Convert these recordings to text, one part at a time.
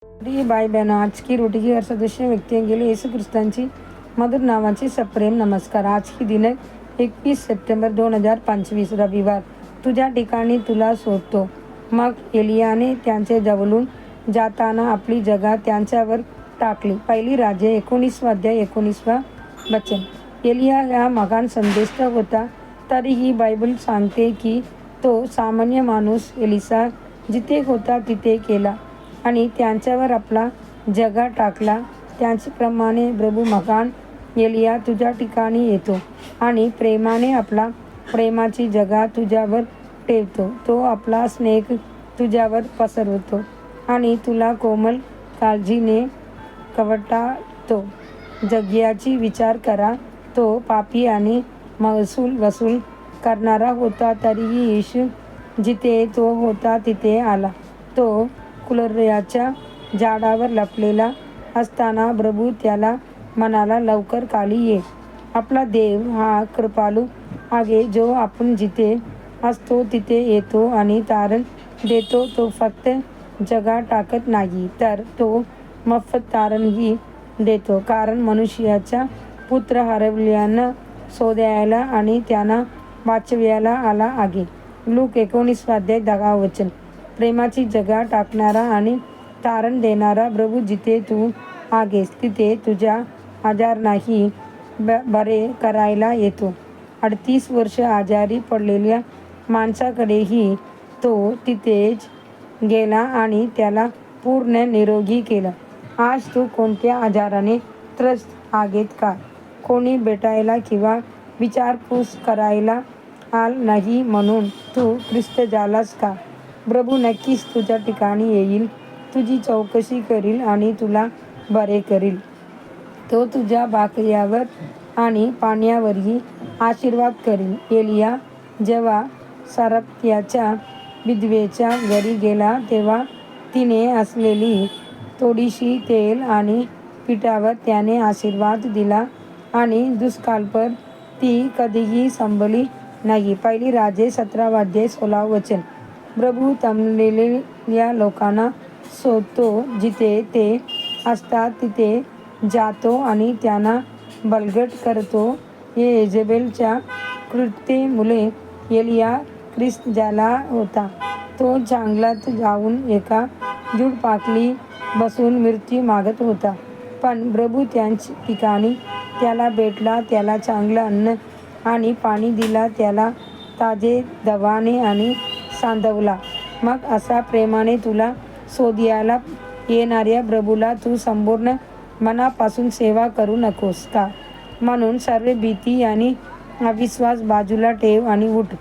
प्रिय बाय बहनों, आज की रोटी की हर सदस्य व्यक्ती गेले येशू ख्रिस्तांची मधुर नावाची सप्रेम नमस्कार. आज की दिनांक 21 सप्टेंबर 2025 रविवार. तुझ्या ठिकाणी तुला शोधतो. मग एलियाने त्यांचे जवळून जाताना आपली जगा त्यांच्यावर टाकली. पहिली राजे 19 अध्याय 19 वचन. एलिया हा महान संदेष्ट होता. तरीही बायबल सांगते की तो सामान्य माणूस एलिसा जिथे होता तिथे केला आणि त्यांच्यावर आपला जगा टाकला. त्याचप्रमाणे प्रभू महान एलिया तुझ्या ठिकाणी येतो आणि प्रेमाने आपला प्रेमाची जगा तुझ्यावर ठेवतो. तो आपला स्नेह तुझ्यावर पसरवतो आणि तुला कोमल काळजीने कवटाळतो. जग्याची विचार करा. तो पापी आणि महसूल वसूल करणारा होता, तरीही येशू जिथे तो होता तिथे आला. तो कुलर्याच्या झाडावर लपलेला असताना प्रभू त्याला म्हणाला, लवकर खाली ये. आपला देव हा कृपाळू आहे, जो आपण जिथे असतो तिथे येतो आणि तारण देतो. तो फक्त जगा टाकत नाही, तर तो मोफत तारणही देतो, कारण मनुष्याचा पुत्र हरवलेल्यांना शोधायला आणि त्यांना वाचवायला आला आहे. लूक 19 अध्याय 10 वचन. प्रेमाची जगा टाकणारा आणि तारण देणारा प्रभू जिथे तू आहेस तिथे तुझ्या आजारांनाही बरे करायला येतो. 38 वर्ष आजारी पडलेल्या माणसाकडेही तो तिथेच गेला आणि त्याला पूर्ण निरोगी केलं. आज तू कोणत्या आजाराने त्रस्त आहेत का? कोणी भेटायला किंवा विचारपूस करायला आलं नाही म्हणून तू ख्रिस्त झालास का? प्रभू नक्कीच तुझ्या ठिकाणी येईल, तुझी चौकशी करील आणि तुला बरे करील. तो तुझ्या भाकऱ्यावर आणि पाण्यावरही आशीर्वाद करील. एलिया जेव्हा सारप्त्याच्या विधवेच्या घरी गेला तेव्हा तिने असलेली थोडीशी तेल आणि पिठावर त्याने आशीर्वाद दिला आणि दुष्काळापर ती कधीही संपली नाही. पहिली राजे 17 अध्याय 16 वचन. प्रभू थंबलेल्या लोकांना शोधतो. जिथे ते असतात तिथे जातो आणि त्यांना बळकट करतो. येजेबेलच्या कृत्यामुळे एलिया ख्रिस्त झाला होता. तो जंगलात जाऊन एका झुडपाखाली बसून मृत्यू मागत होता, पण प्रभू त्याच ठिकाणी त्याला भेटला. त्याला चांगलं अन्न आणि पाणी दिला, त्याला ताजे दवाने आणि सांत्वला. मग असा प्रेमाने तुला शोधायला येणाऱ्या प्रभूला तू संपूर्ण मनापासून सेवा करू नकोस का? म्हणून सर्व भीती आणि अविश्वास बाजूला ठेव आणि उठ.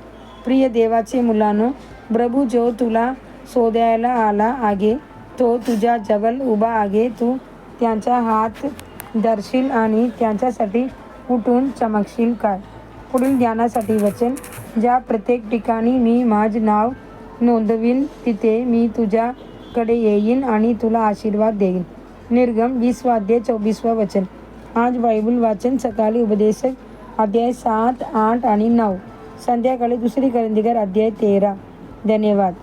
प्रिय देवाचे मुलांनो, प्रभू जो तुला शोधायला आला आहे तो तुझ्या जवळ उभा आहे. तू त्यांचा हात धरशील आणि त्यांच्यासाठी उठून चमकशील काय? पुढील ध्यानासाठी वचन. ज्या प्रत्येक ठिकाणी मी माझे नाव नोंदवीन तिथे मी तुझ्याकडे येईन आणि तुला आशीर्वाद देईन. निर्गम 20 अध्याय 24 वचन. आज बायबल वाचन. सकाळी उपदेशक अध्याय 7, 8 आणि 9. संध्याकाळी 2 कोरिंथियर अध्याय 13. धन्यवाद.